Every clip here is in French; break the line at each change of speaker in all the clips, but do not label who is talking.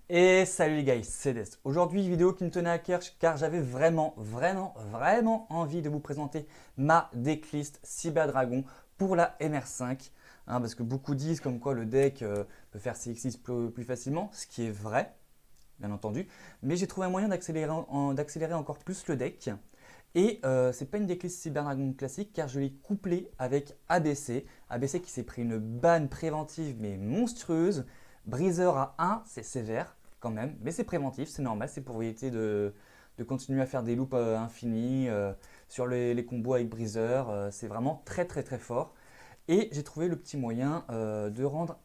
Et salut les gars, c'est Des. Aujourd'hui, vidéo qui me tenait à cœur car j'avais vraiment envie de vous présenter ma decklist Cyber Dragon pour la MR5. Parce que beaucoup disent comme quoi le deck peut faire CX6 plus facilement, ce qui est vrai, bien entendu. Mais j'ai trouvé un moyen d'accélérer encore plus le deck. Et c'est pas une decklist Cyber Dragon classique car je l'ai couplé avec ABC. ABC qui s'est pris une banne préventive mais monstrueuse. Breezer à 1, c'est sévère quand même, mais c'est préventif, c'est normal, c'est pour éviter de continuer à faire des loops infinis sur les combos avec Breezer. C'est vraiment très fort. Et j'ai trouvé le petit moyen de rendre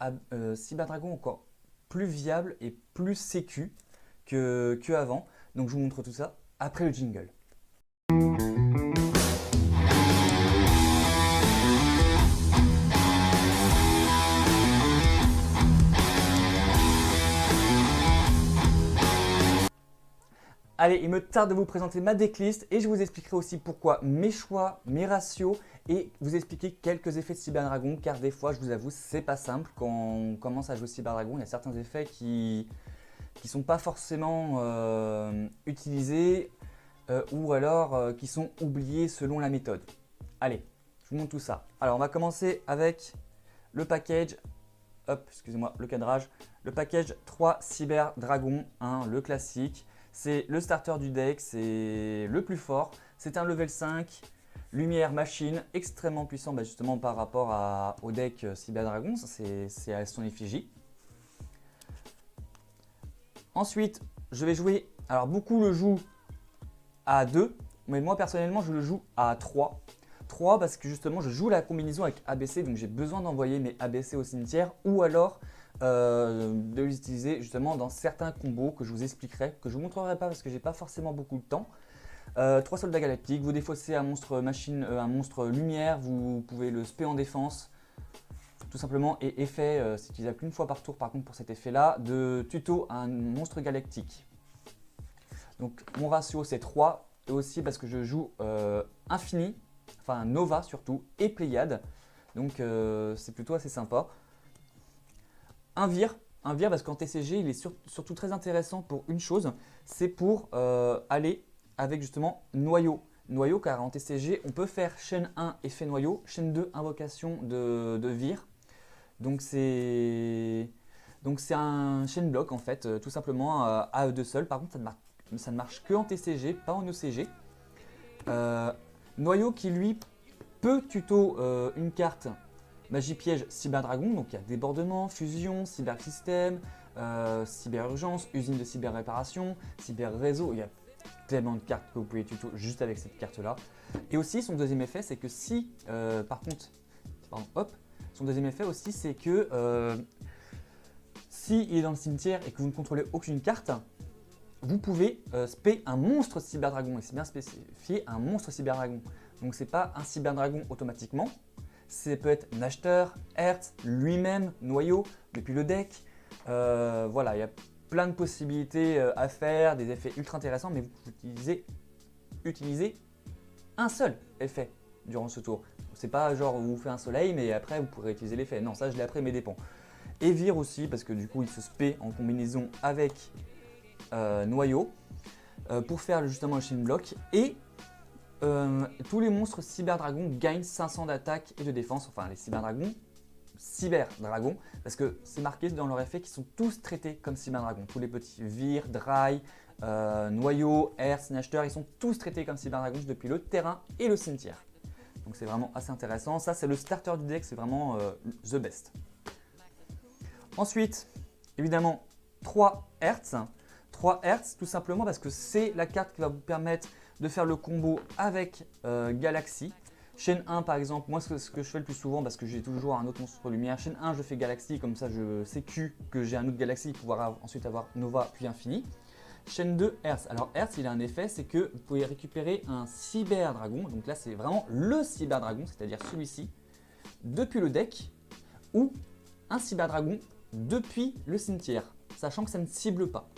Cyber Dragon encore plus viable et plus sécu que avant. Donc je vous montre tout ça après le jingle. Allez, il me tarde de vous présenter ma decklist et je vous expliquerai aussi pourquoi mes choix, mes ratios et vous expliquer quelques effets de Cyber Dragon car des fois, je vous avoue, c'est pas simple quand on commence à jouer Cyber Dragon. Il y a certains effets qui sont pas forcément utilisés ou alors qui sont oubliés selon la méthode. Allez, je vous montre tout ça. Alors, on va commencer avec le package. Hop, excusez-moi, le cadrage. Le package 3 Cyber Dragon, le classique. C'est le starter du deck, c'est le plus fort. C'est un level 5, lumière machine, extrêmement puissant justement par rapport au deck Cyber Dragon. C'est à son effigie. Ensuite, je vais jouer, alors beaucoup le jouent à 2, mais moi personnellement je le joue à 3. 3 parce que justement je joue la combinaison avec ABC, donc j'ai besoin d'envoyer mes ABC au cimetière ou alors de les utiliser justement dans certains combos que je vous expliquerai, que je ne vous montrerai pas parce que j'ai pas forcément beaucoup de temps. 3 soldats galactiques, vous défaussez un monstre machine, un monstre lumière, vous pouvez le spé en défense tout simplement, et effet, c'est utilisable qu'une fois par tour par contre pour cet effet là, de tuto à un monstre galactique. Donc mon ratio c'est 3 et aussi parce que je joue Infini, enfin Nova surtout, et Pléiade, donc c'est plutôt assez sympa. Un Vir parce qu'en TCG il est surtout très intéressant pour une chose, c'est pour aller avec justement Noyau. Noyau car en TCG on peut faire chaîne 1 effet Noyau, chaîne 2 invocation de Vir. Donc c'est un chaîne bloc en fait, tout simplement à eux deux seuls. Par contre ça ne marche que en TCG, pas en ECG. Noyau qui lui peut tuto une carte Magie Piège Cyber Dragon, donc il y a débordement, fusion, cyber système, cyber urgence, usine de cyber réparation, cyber réseau, il y a tellement de cartes que vous pouvez tuto juste avec cette carte là. Et aussi son deuxième effet c'est que si, par contre, pardon, hop, son deuxième effet aussi c'est que si il est dans le cimetière et que vous ne contrôlez aucune carte, vous pouvez spé un monstre Cyber Dragon, et c'est bien spécifié un monstre Cyber Dragon. Donc c'est pas un Cyber Dragon automatiquement, ça peut être Nashter, Hertz, lui-même, Noyau, depuis le deck. Voilà, il y a plein de possibilités à faire, des effets ultra intéressants, mais vous utilisez un seul effet durant ce tour. C'est pas genre vous faites un soleil, mais après vous pourrez utiliser l'effet. Non, ça je l'ai après mes dépens. Et Vir aussi, parce que du coup il se spé en combinaison avec Noyau pour faire justement le chain block. Et tous les monstres Cyber Dragon gagnent 500 d'attaque et de défense, enfin les Cyber Dragon, parce que c'est marqué dans leur effet qu'ils sont tous traités comme Cyber Dragon. Tous les petits Vir, Dry, Noyau, Hertz, Nashter, ils sont tous traités comme Cyber Dragon depuis le terrain et le cimetière. Donc c'est vraiment assez intéressant. Ça c'est le starter du deck, c'est vraiment the best. Ensuite, évidemment, 3 Hertz. 3 Hertz tout simplement parce que c'est la carte qui va vous permettre de faire le combo avec Galaxy. Chaîne 1 par exemple, moi ce que je fais le plus souvent parce que j'ai toujours un autre monstre lumière. Chaîne 1 je fais Galaxy, comme ça je sécu que j'ai un autre Galaxy pour pouvoir ensuite avoir Nova puis Infini. Chaîne 2 Hertz. Alors Hertz il a un effet, c'est que vous pouvez récupérer un Cyber Dragon. Donc là c'est vraiment le Cyber Dragon, c'est-à-dire celui-ci, depuis le deck ou un Cyber Dragon depuis le cimetière, sachant que ça ne cible pas.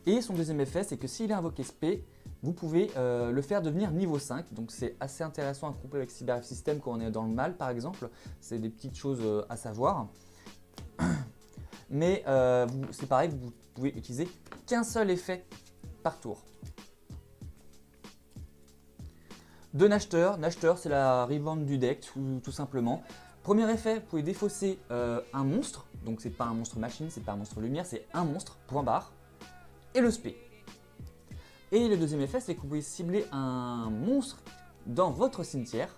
Et son deuxième effet, c'est que s'il est invoqué spé, vous pouvez le faire devenir niveau 5. Donc c'est assez intéressant à coupler avec Cyber System quand on est dans le mal par exemple. C'est des petites choses à savoir. mais c'est pareil, vous pouvez utiliser qu'un seul effet par tour. De Nashter, c'est la rebound du deck tout simplement. Premier effet, vous pouvez défausser un monstre, donc c'est pas un monstre machine, c'est pas un monstre lumière, c'est un monstre, point barre, et le spé. Et le deuxième effet, c'est que vous pouvez cibler un monstre dans votre cimetière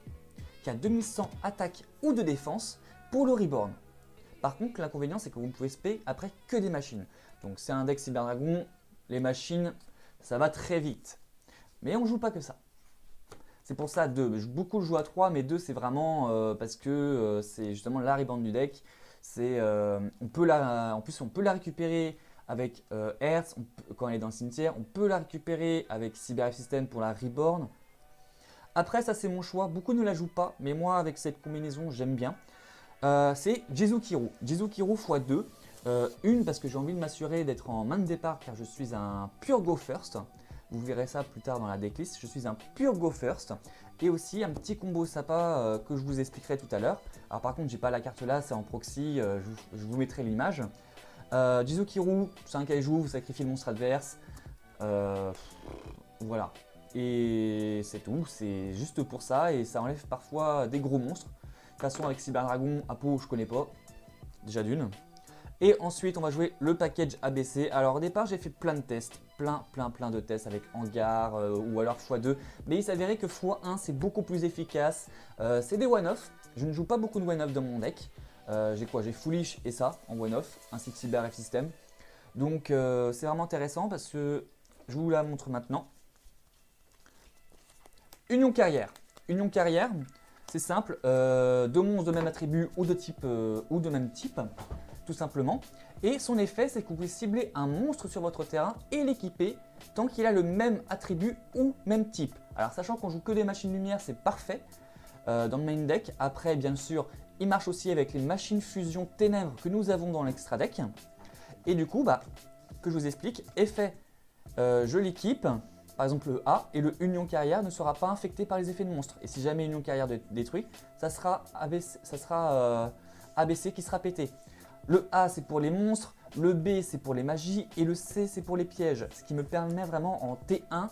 qui a 2100 attaque ou de défense pour le reborn. Par contre, l'inconvénient, c'est que vous ne pouvez spé après que des machines. Donc c'est un deck Cyber Dragon, les machines, ça va très vite. Mais on ne joue pas que ça. C'est pour ça 2. Beaucoup jouent à 3, mais 2 c'est vraiment parce que c'est justement la rebound du deck. En plus, on peut la récupérer avec Hertz quand elle est dans le cimetière. On peut la récupérer avec Cyber System pour la reborn. Après, ça c'est mon choix. Beaucoup ne la jouent pas, mais moi avec cette combinaison, j'aime bien. C'est Jizukiru. Jizukiru x2. Une parce que j'ai envie de m'assurer d'être en main de départ car je suis un pure go first. Vous verrez ça plus tard dans la decklist. Je suis un pure go first. Et aussi un petit combo sapa que je vous expliquerai tout à l'heure. Alors par contre, j'ai pas la carte là, c'est en proxy. Je vous mettrai l'image. Jizukiru, c'est un kaiju, vous sacrifiez le monstre adverse. Voilà. Et c'est tout. C'est juste pour ça. Et ça enlève parfois des gros monstres. De toute façon, avec Cyber Dragon, Apo, je connais pas. Déjà d'une. Et ensuite, on va jouer le package ABC. Alors au départ, j'ai fait plein de tests, plein de tests avec hangar ou alors x2. Mais il s'avérait que x1, c'est beaucoup plus efficace. C'est des one-off. Je ne joue pas beaucoup de one-off dans mon deck. J'ai quoi? J'ai Foolish et ça en one-off, ainsi que Cyber F System. Donc c'est vraiment intéressant parce que je vous la montre maintenant. Union carrière. Union carrière, c'est simple. Deux monstres de même attribut ou de même type. Tout simplement. Et son effet, c'est que vous pouvez cibler un monstre sur votre terrain et l'équiper tant qu'il a le même attribut ou même type. Alors sachant qu'on joue que des machines lumière, c'est parfait dans le main deck. Après, bien sûr, il marche aussi avec les machines fusion ténèbres que nous avons dans l'extra deck. Et du coup, que je vous explique, effet, je l'équipe, par exemple le A, et le Union carrière ne sera pas infecté par les effets de monstre. Et si jamais Union carrière est détruit, ça sera ABC qui sera pété. Le A, c'est pour les monstres, le B, c'est pour les magies et le C, c'est pour les pièges. Ce qui me permet vraiment en T1,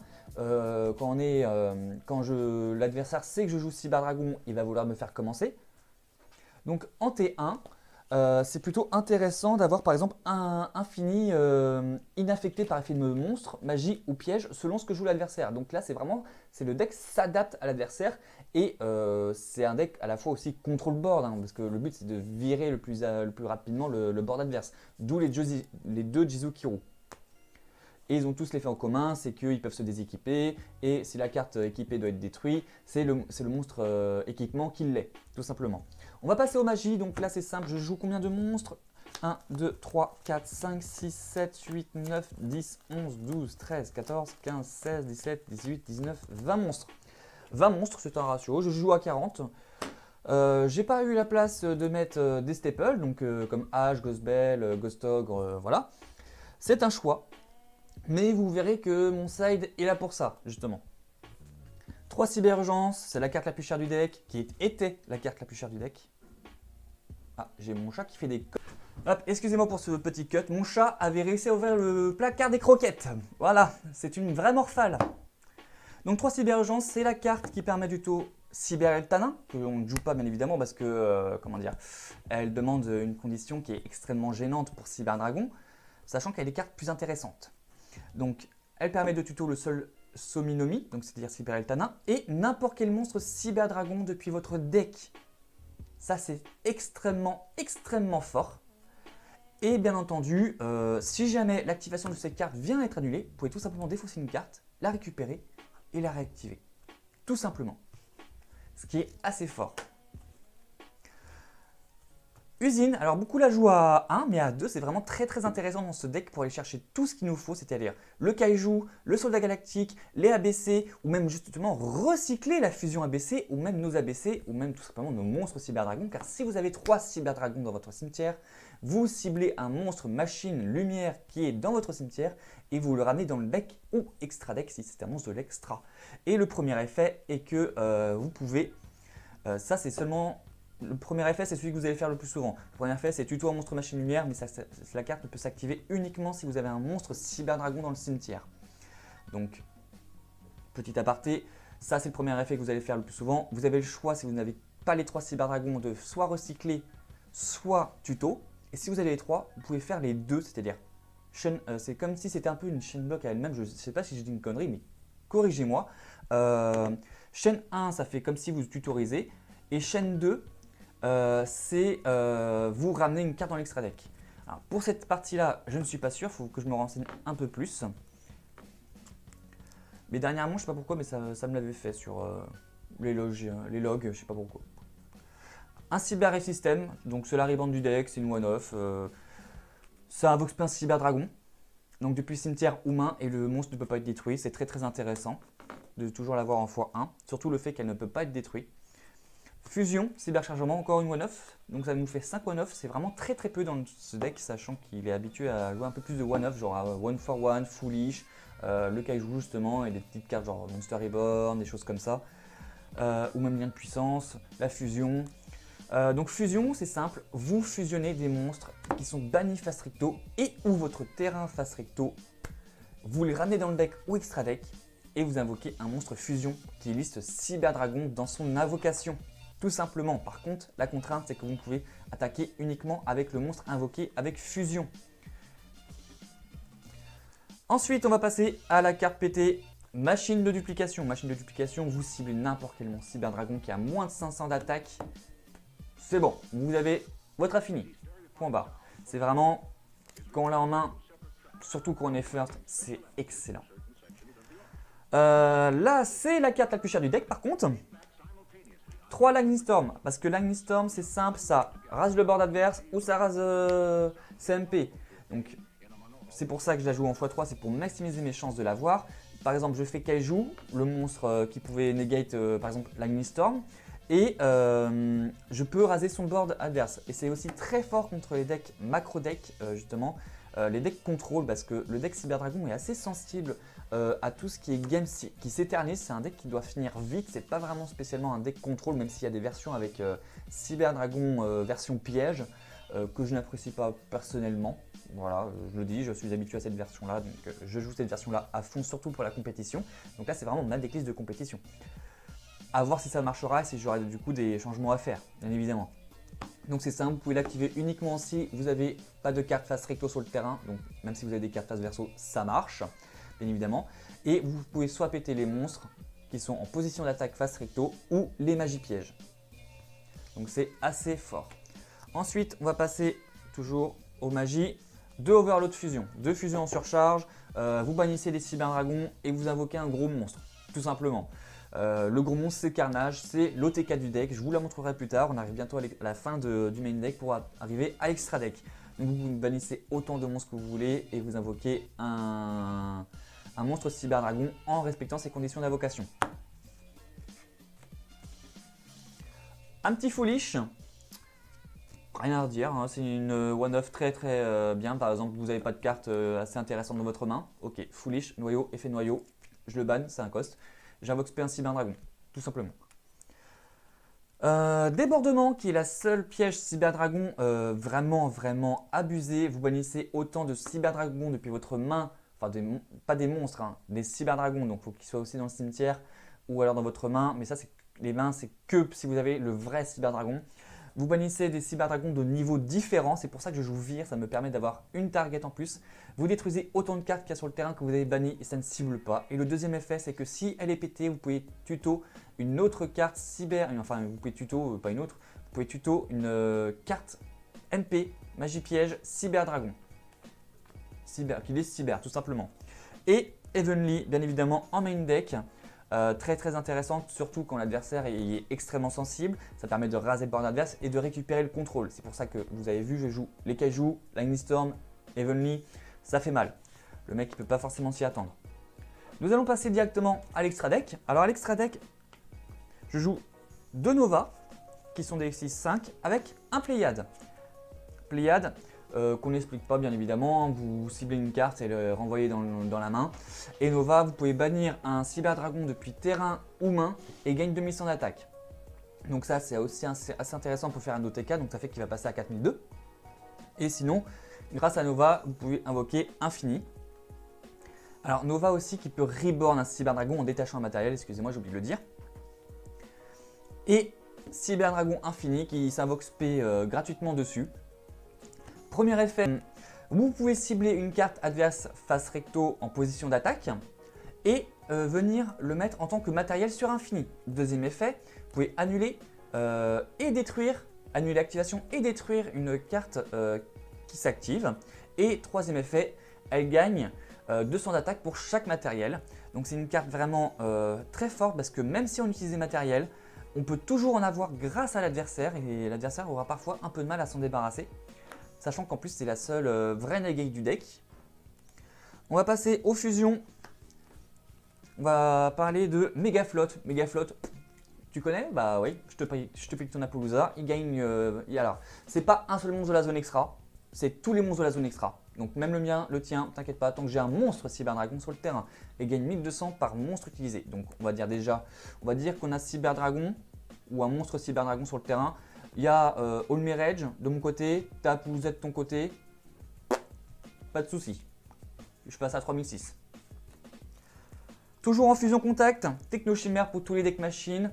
quand l'adversaire sait que je joue Cyber Dragon, il va vouloir me faire commencer. Donc en T1, c'est plutôt intéressant d'avoir par exemple un infini inaffecté par effet de monstre, magie ou piège selon ce que joue l'adversaire. Donc là, c'est le deck s'adapte à l'adversaire et c'est un deck à la fois aussi contrôle board parce que le but c'est de virer le plus rapidement le board adverse. D'où les deux Jizukiru. Et ils ont tous l'effet en commun, c'est qu'ils peuvent se déséquiper et si la carte équipée doit être détruite, c'est le monstre équipement qui l'est, tout simplement. On va passer aux magies, donc là c'est simple, je joue combien de monstres? 1, 2, 3, 4, 5, 6, 7, 8, 9, 10, 11, 12, 13, 14, 15, 16, 17, 18, 19, 20 monstres. 20 monstres, c'est un ratio, je joue à 40. J'ai pas eu la place de mettre des staples, donc comme Ash, Ghostbell, Ghostogre, voilà. C'est un choix. Mais vous verrez que mon side est là pour ça, justement. 3 cyberurgences, c'est la carte la plus chère du deck, qui était la carte la plus chère du deck. Ah, j'ai mon chat qui fait des... Hop, excusez-moi pour ce petit cut. Mon chat avait réussi à ouvrir le placard des croquettes. Voilà, c'est une vraie morphale. Donc 3 cyberurgences, c'est la carte qui permet du tout Cyber Eltanin, que on ne joue pas bien évidemment parce que, elle demande une condition qui est extrêmement gênante pour Cyber Dragon, sachant qu'elle a des cartes plus intéressantes. Donc, elle permet de tuto le seul Sominomi, donc c'est-à-dire Cyber Eltanin, et n'importe quel monstre Cyber Dragon depuis votre deck. Ça, c'est extrêmement fort. Et bien entendu, si jamais l'activation de cette carte vient à être annulée, vous pouvez tout simplement défausser une carte, la récupérer et la réactiver. Tout simplement. Ce qui est assez fort. Usine, alors beaucoup la jouent à 1, mais à 2, c'est vraiment très intéressant dans ce deck pour aller chercher tout ce qu'il nous faut, c'est-à-dire le Kaiju, le Soldat Galactique, les ABC, ou même justement recycler la fusion ABC, ou même nos ABC, ou même tout simplement nos monstres Cyber Dragon, car si vous avez 3 Cyber Dragons dans votre cimetière, vous ciblez un monstre machine lumière qui est dans votre cimetière, et vous le ramenez dans le deck ou extra deck si c'est un monstre de l'extra. Et le premier effet est que vous pouvez, ça c'est seulement... le premier effet, c'est celui que vous allez faire le plus souvent. Le premier effet, c'est tuto un monstre machine lumière, mais la carte ne peut s'activer uniquement si vous avez un monstre cyber dragon dans le cimetière. Donc, petit aparté, ça c'est le premier effet que vous allez faire le plus souvent. Vous avez le choix, si vous n'avez pas les 3 cyber dragons, de soit recycler, soit tuto. Et si vous avez les 3, vous pouvez faire les deux, c'est-à-dire, c'est comme si c'était un peu une chaîne bloc à elle-même. Je ne sais pas si je dis une connerie, mais corrigez-moi. Chaîne 1, ça fait comme si vous tutorisez. Et chaîne 2, c'est vous ramenez une carte dans l'extra deck. Alors, pour cette partie-là, je ne suis pas sûr, il faut que je me renseigne un peu plus. Mais dernièrement, je ne sais pas pourquoi, mais ça me l'avait fait sur les logs, je ne sais pas pourquoi. Un Cyber System, donc c'est la ribande du deck, c'est une one-off. Ça invoque un Cyber Dragon. Donc depuis le cimetière humain et le monstre ne peut pas être détruit. C'est très intéressant de toujours l'avoir en x1. Surtout le fait qu'elle ne peut pas être détruite. Fusion, cyberchargement, encore une one-off. Donc ça nous fait 5 one-off. C'est vraiment très peu dans ce deck, sachant qu'il est habitué à jouer un peu plus de one-off, genre one for one, foolish, le kaiju justement, et des petites cartes genre Monster Reborn, des choses comme ça. Ou même lien de puissance, la fusion. Donc fusion, c'est simple, vous fusionnez des monstres qui sont bannis face recto et ou votre terrain face recto. Vous les ramenez dans le deck ou extra deck et vous invoquez un monstre fusion qui liste Cyber Dragon dans son invocation. Tout simplement. Par contre, la contrainte, c'est que vous pouvez attaquer uniquement avec le monstre invoqué avec fusion. Ensuite, on va passer à la carte PT Machine de duplication. Machine de duplication, vous ciblez n'importe quel monstre Cyber Dragon qui a moins de 500 d'attaque. C'est bon, vous avez votre affini. Point barre. C'est vraiment, quand on l'a en main, surtout quand on est first, c'est excellent. Là, c'est la carte la plus chère du deck par contre. 3 Lightning Storm, parce que Lightning Storm c'est simple, ça rase le board adverse ou ça rase CMP. Donc c'est pour ça que je la joue en x3, c'est pour maximiser mes chances de l'avoir. Par exemple, je fais Kaiju, le monstre qui pouvait negate par exemple Lightning Storm, et je peux raser son board adverse. Et c'est aussi très fort contre les decks macro deck justement, les decks contrôle, parce que le deck Cyber Dragon est assez sensible à tout ce qui est game qui s'éternise. C'est un deck qui doit finir vite, c'est pas vraiment spécialement un deck contrôle, même s'il y a des versions avec Cyber Dragon version piège que je n'apprécie pas personnellement. Voilà, je le dis, je suis habitué à cette version là, donc je joue cette version là à fond, surtout pour la compétition. Donc là c'est vraiment ma decklist de compétition. À voir si ça marchera et si j'aurai du coup des changements à faire, bien évidemment. Donc c'est simple, vous pouvez l'activer uniquement si vous n'avez pas de carte face recto sur le terrain, donc même si vous avez des cartes face verso, ça marche, bien évidemment. Et vous pouvez soit péter les monstres qui sont en position d'attaque face recto ou les magies pièges. Donc c'est assez fort. Ensuite, on va passer toujours aux magies de Overload Fusion. 2 fusions en surcharge, vous bannissez les Cyber Dragons et vous invoquez un gros monstre, tout simplement. Le gros monstre c'est Carnage, c'est l'OTK du deck, je vous la montrerai plus tard, on arrive bientôt à la fin du main deck pour arriver à l'extra deck. Donc vous bannissez autant de monstres que vous voulez et vous invoquez un monstre Cyber Dragon en respectant ses conditions d'invocation. Un petit Foolish, rien à redire, hein, c'est une one-off très bien. Par exemple, vous n'avez pas de carte assez intéressante dans votre main, ok, Foolish, noyau, effet noyau, je le banne, c'est un cost. J'invoque un Cyber Dragon, tout simplement. Débordement, qui est la seule piège Cyber Dragon vraiment abusé. Vous bannissez autant de Cyber Dragon depuis votre main, enfin pas des monstres, hein, des Cyber Dragons, donc il faut qu'ils soient aussi dans le cimetière ou alors dans votre main. Mais ça, les mains, c'est que si vous avez le vrai Cyber Dragon. Vous bannissez des Cyber Dragons de niveaux différents, c'est pour ça que je joue Vire, ça me permet d'avoir une target en plus. Vous détruisez autant de cartes qu'il y a sur le terrain que vous avez banni et ça ne cible pas. Et le deuxième effet, c'est que si elle est pétée, vous pouvez tuto une autre carte cyber, enfin vous pouvez tuto, pas une autre, vous pouvez tuto une carte MP, magie piège, Cyber Dragon. Qui liste cyber, tout simplement. Et Heavenly, bien évidemment, en main deck. Très intéressante, surtout quand l'adversaire est extrêmement sensible. Ça permet de raser le board adverse et de récupérer le contrôle. C'est pour ça que vous avez vu, je joue les Kaiju, Lightning Storm, Heavenly, ça fait mal. Le mec ne peut pas forcément s'y attendre. Nous allons passer directement à l'extra deck. Alors à l'extra deck, je joue 2 Nova, qui sont des 6-5, avec un Pléiade. Pléiade, qu'on n'explique pas bien évidemment, vous ciblez une carte et le renvoyez dans la main. Et Nova, vous pouvez bannir un Cyber Dragon depuis terrain ou main et gagne 2100 d'attaque. Donc ça c'est aussi assez intéressant pour faire un OTK, donc ça fait qu'il va passer à 4002. Et sinon, grâce à Nova, vous pouvez invoquer Infini. Alors Nova aussi qui peut reborn un Cyberdragon en détachant un matériel, excusez-moi j'ai oublié de le dire. Et Cyberdragon Infini qui s'invoque SP gratuitement dessus. Premier effet, vous pouvez cibler une carte adverse face recto en position d'attaque et venir le mettre en tant que matériel sur Infini. Deuxième effet, vous pouvez annuler et détruire, annuler l'activation et détruire une carte qui s'active. Et troisième effet, elle gagne 200 d'attaque pour chaque matériel. Donc c'est une carte vraiment très forte parce que même si on utilise des matériels, on peut toujours en avoir grâce à l'adversaire et l'adversaire aura parfois un peu de mal à s'en débarrasser. Sachant qu'en plus c'est la seule vraie negate du deck. On va passer aux fusions. On va parler de Megaflot. Megaflot, tu connais? Bah oui, je te pique ton Apollousa. Il gagne. Alors, c'est pas un seul monstre de la zone extra, c'est tous les monstres de la zone extra. Donc même le mien, le tien, t'inquiète pas, tant que j'ai un monstre Cyberdragon sur le terrain, et gagne 1200 par monstre utilisé. Donc on va dire déjà, on va dire qu'on a Cyberdragon ou un monstre Cyberdragon sur le terrain. Il y a All Mirage de mon côté, t'as Apollousa de ton côté, pas de souci. Je passe à 3006. Toujours en fusion contact, Technochimère pour tous les decks machines,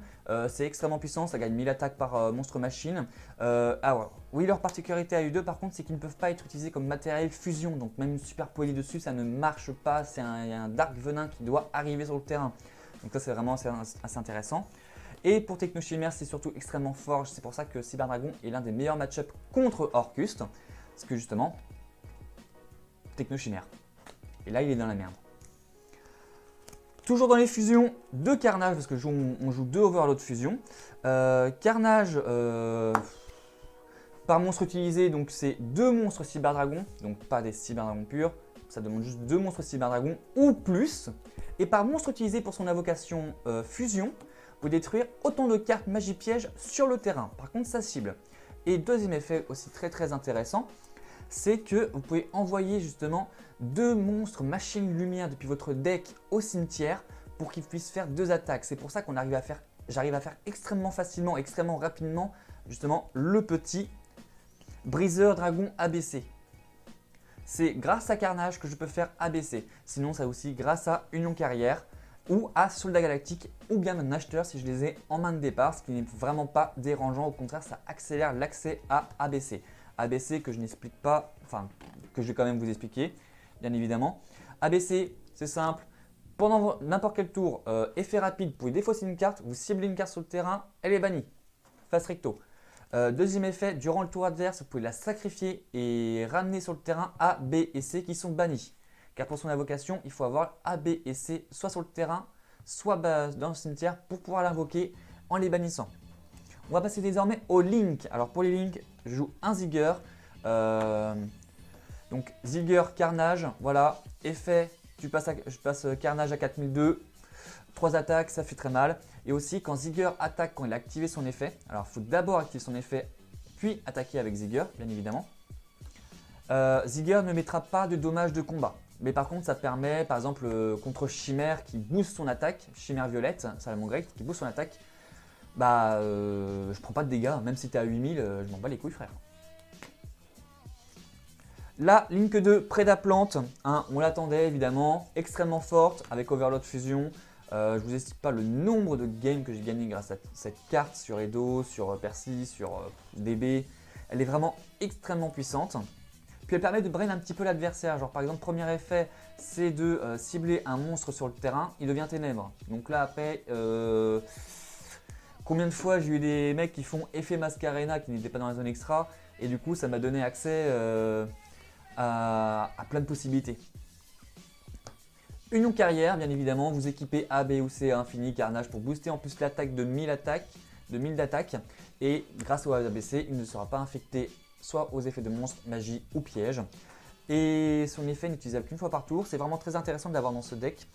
c'est extrêmement puissant, ça gagne 1000 attaques par monstre machine. Alors, oui, leur particularité à U2 par contre, c'est qu'ils ne peuvent pas être utilisés comme matériel fusion, donc même super poli dessus, ça ne marche pas, il y a un Dark Venin qui doit arriver sur le terrain. Donc ça c'est vraiment assez intéressant. Et pour Technochimère, c'est surtout extrêmement fort, c'est pour ça que Cyberdragon est l'un des meilleurs match-up contre Orcust, parce que justement, Technochimère. Et là il est dans la merde. Toujours dans les fusions de Carnage, parce que on joue 2 Overload fusion. Carnage par monstre utilisé, donc c'est 2 monstres Cyberdragon, donc pas des Cyberdragons purs, ça demande juste 2 monstres Cyberdragon ou plus. Et par monstre utilisé pour son invocation fusion, vous détruire autant de cartes magie piège sur le terrain. Par contre, ça cible. Et deuxième effet aussi très intéressant, c'est que vous pouvez envoyer justement 2 monstres machine lumière depuis votre deck au cimetière pour qu'ils puissent faire 2 attaques. C'est pour ça qu'on j'arrive à faire extrêmement facilement, extrêmement rapidement justement le petit briseur dragon ABC. C'est grâce à Carnage que je peux faire ABC. Sinon, c'est aussi grâce à Union Carrière ou à Soldat Galactique ou bien un acheteur si je les ai en main de départ, ce qui n'est vraiment pas dérangeant. Au contraire, ça accélère l'accès à ABC. ABC que je n'explique pas, enfin que je vais quand même vous expliquer, bien évidemment. ABC, c'est simple. Pendant n'importe quel tour, effet rapide, vous pouvez défausser une carte, vous ciblez une carte sur le terrain, elle est bannie. Face recto. Deuxième effet, durant le tour adverse, vous pouvez la sacrifier et ramener sur le terrain A, B et C qui sont bannis. Car pour son invocation, il faut avoir A, B et C soit sur le terrain, soit dans le cimetière pour pouvoir l'invoquer en les bannissant. On va passer désormais aux Link. Alors pour les Link, je joue un Zigger. Donc Zigger, Carnage, voilà, effet, je passe Carnage à 4002, 3 attaques, ça fait très mal. Et aussi quand Zigger attaque, quand il a activé son effet, alors il faut d'abord activer son effet, puis attaquer avec Zigger, bien évidemment. Zigger ne mettra pas de dommages de combat. Mais par contre, ça permet, par exemple, contre Chimère qui booste son attaque, Chimère Violette, Salamon Great, qui booste son attaque, bah je prends pas de dégâts, même si tu es à 8000, je m'en bats les couilles frère. La Link 2 Prédaplante, hein, on l'attendait évidemment, extrêmement forte avec Overload Fusion. Je vous explique pas le nombre de games que j'ai gagné grâce à cette carte sur Edo, sur Percy, sur DB. Elle est vraiment extrêmement puissante. Puis elle permet de brain un petit peu l'adversaire. Genre par exemple, premier effet, c'est de cibler un monstre sur le terrain, il devient ténèbres. Donc là après, combien de fois j'ai eu des mecs qui font effet Mascarena qui n'étaient pas dans la zone extra et du coup ça m'a donné accès à plein de possibilités. Union Carrière, bien évidemment, vous équipez A, B ou C à infini, Carnage pour booster en plus l'attaque de 1000 d'attaque. Et grâce au ABC, il ne sera pas infecté soit aux effets de monstres, magie ou piège. Et son effet n'est utilisable qu'une fois par tour. C'est vraiment très intéressant de l'avoir dans ce deck.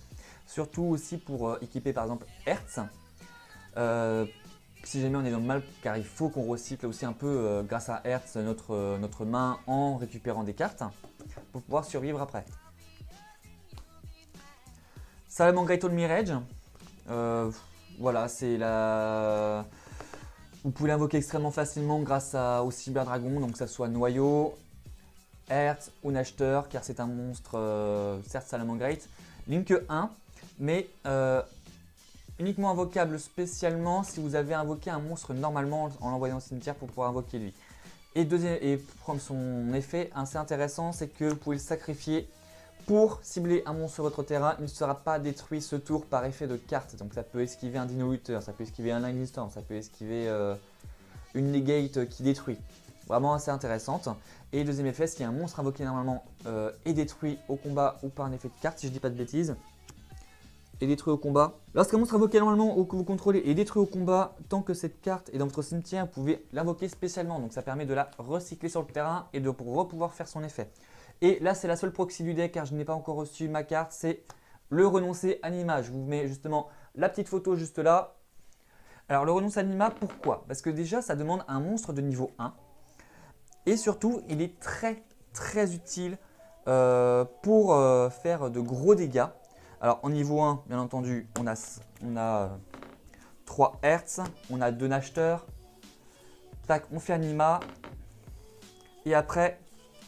Surtout aussi pour équiper par exemple Hertz. Si jamais on est dans le mal, car il faut qu'on recycle aussi un peu grâce à Hertz notre main en récupérant des cartes pour pouvoir survivre après. Salamon Great All Mirage, voilà, c'est Vous pouvez l'invoquer extrêmement facilement grâce au Cyberdragon, donc que ce soit Noyau, Hertz ou Nachter, car c'est un monstre, certes Salamangreat, Link 1, mais uniquement invocable spécialement si vous avez invoqué un monstre normalement en l'envoyant au cimetière pour pouvoir invoquer lui. Et prendre son effet assez intéressant, c'est que vous pouvez le sacrifier pour cibler un monstre sur votre terrain. Il ne sera pas détruit ce tour par effet de carte. Donc ça peut esquiver un Dino Looter, ça peut esquiver un Lightning Storm, ça peut esquiver une Negate qui détruit. Vraiment assez intéressante. Et deuxième effet, si un monstre invoqué normalement est détruit au combat ou par un effet de carte, si je dis pas de bêtises, est détruit au combat. Lorsqu'un monstre invoqué normalement ou que vous contrôlez est détruit au combat, tant que cette carte est dans votre cimetière, vous pouvez l'invoquer spécialement. Donc ça permet de la recycler sur le terrain et de pouvoir faire son effet. Et là, c'est la seule proxy du deck car je n'ai pas encore reçu ma carte, c'est le renoncer anima. Je vous mets justement la petite photo juste là. Alors le renoncer anima, pourquoi? Parce que déjà, ça demande un monstre de niveau 1. Et surtout, il est très utile pour faire de gros dégâts. Alors en niveau 1, bien entendu, on a 3 Hertz, on a 2 Nachter. Tac, on fait anima. Et après,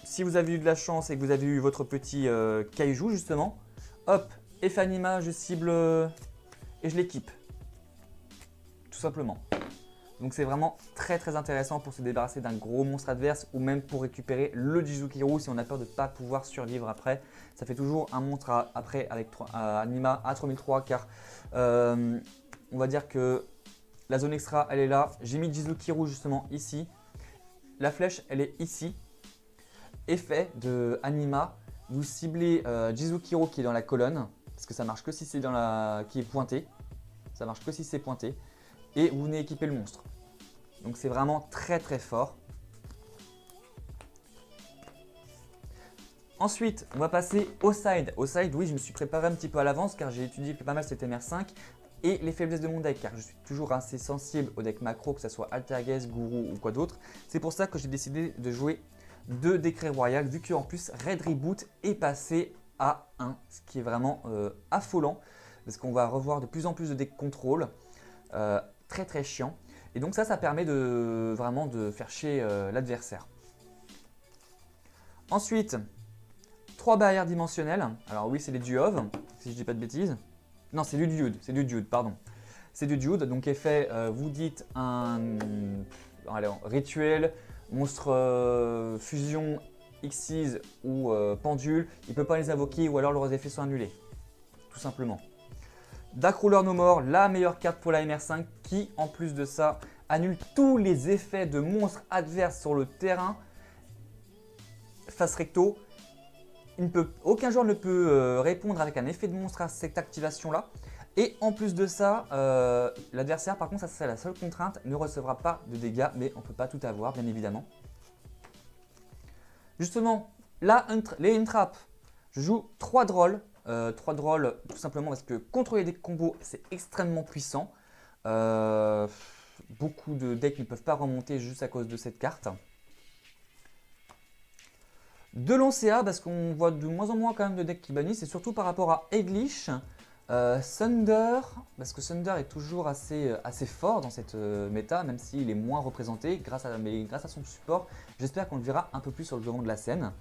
si vous avez eu de la chance et que vous avez eu votre petit kaiju justement, hop, effet anima, je cible et je l'équipe. Tout simplement. Donc c'est vraiment très très intéressant pour se débarrasser d'un gros monstre adverse ou même pour récupérer le Jizukiru si on a peur de ne pas pouvoir survivre après. Ça fait toujours un monstre après avec Anima à 3003 car on va dire que la zone extra elle est là. J'ai mis Jizukiru justement ici. La flèche elle est ici. Effet de Anima, vous ciblez Jizukiru qui est dans la colonne parce que ça marche que si c'est dans la qui est pointé. Ça marche que si c'est pointé. Et vous venez équiper le monstre. Donc c'est vraiment très fort. Ensuite, on va passer au side. Au side, oui, je me suis préparé un petit peu à l'avance car j'ai étudié pas mal cette MR5 et les faiblesses de mon deck car je suis toujours assez sensible au deck macro, que ce soit Altergeist, Guru ou quoi d'autre. C'est pour ça que j'ai décidé de jouer 2 décrets royal vu qu'en plus Red Reboot est passé à 1, ce qui est vraiment affolant parce qu'on va revoir de plus en plus de decks contrôle. Très chiant. Et donc ça permet de vraiment de faire chier l'adversaire. Ensuite, 3 barrières dimensionnelles. Alors oui, c'est les Duov, si je dis pas de bêtises. Non, c'est du Dude, pardon. C'est du Dude, donc effet, vous dites un rituel, monstre fusion, Xyz ou pendule, il ne peut pas les invoquer ou alors leurs effets sont annulés. Tout simplement. Dark Ruler No More, la meilleure carte pour la MR5 qui, en plus de ça, annule tous les effets de monstres adverses sur le terrain. Face recto, aucun joueur ne peut répondre avec un effet de monstre à cette activation-là. Et en plus de ça, l'adversaire, par contre, ça c'est la seule contrainte, ne recevra pas de dégâts, mais on ne peut pas tout avoir, bien évidemment. Justement, là, les Untrap, je joue 3 drôles. 3 drôles tout simplement parce que contrôler des combos c'est extrêmement puissant. Beaucoup de decks ne peuvent pas remonter juste à cause de cette carte. De l'OCA parce qu'on voit de moins en moins quand même de decks qui bannissent, et surtout par rapport à Eglish. Thunder, parce que Thunder est toujours assez fort dans cette méta, même s'il est moins représenté grâce à son support. J'espère qu'on le verra un peu plus sur le devant de la scène.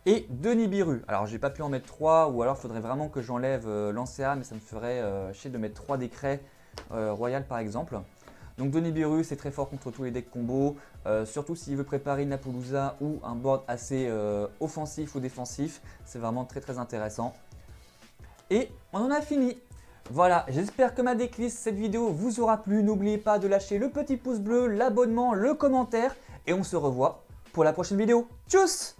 Et 2 Nibiru. Alors j'ai pas pu en mettre 3 ou alors il faudrait vraiment que j'enlève l'Ancea, mais ça me ferait chier de mettre 3 décrets royal par exemple. Donc 2 Nibiru c'est très fort contre tous les decks combos, surtout s'il veut préparer une Apollousa ou un board assez offensif ou défensif, c'est vraiment très intéressant. Et on en a fini. Voilà, j'espère que ma decklist, cette vidéo vous aura plu. N'oubliez pas de lâcher le petit pouce bleu, l'abonnement, le commentaire et on se revoit pour la prochaine vidéo. Tchuss!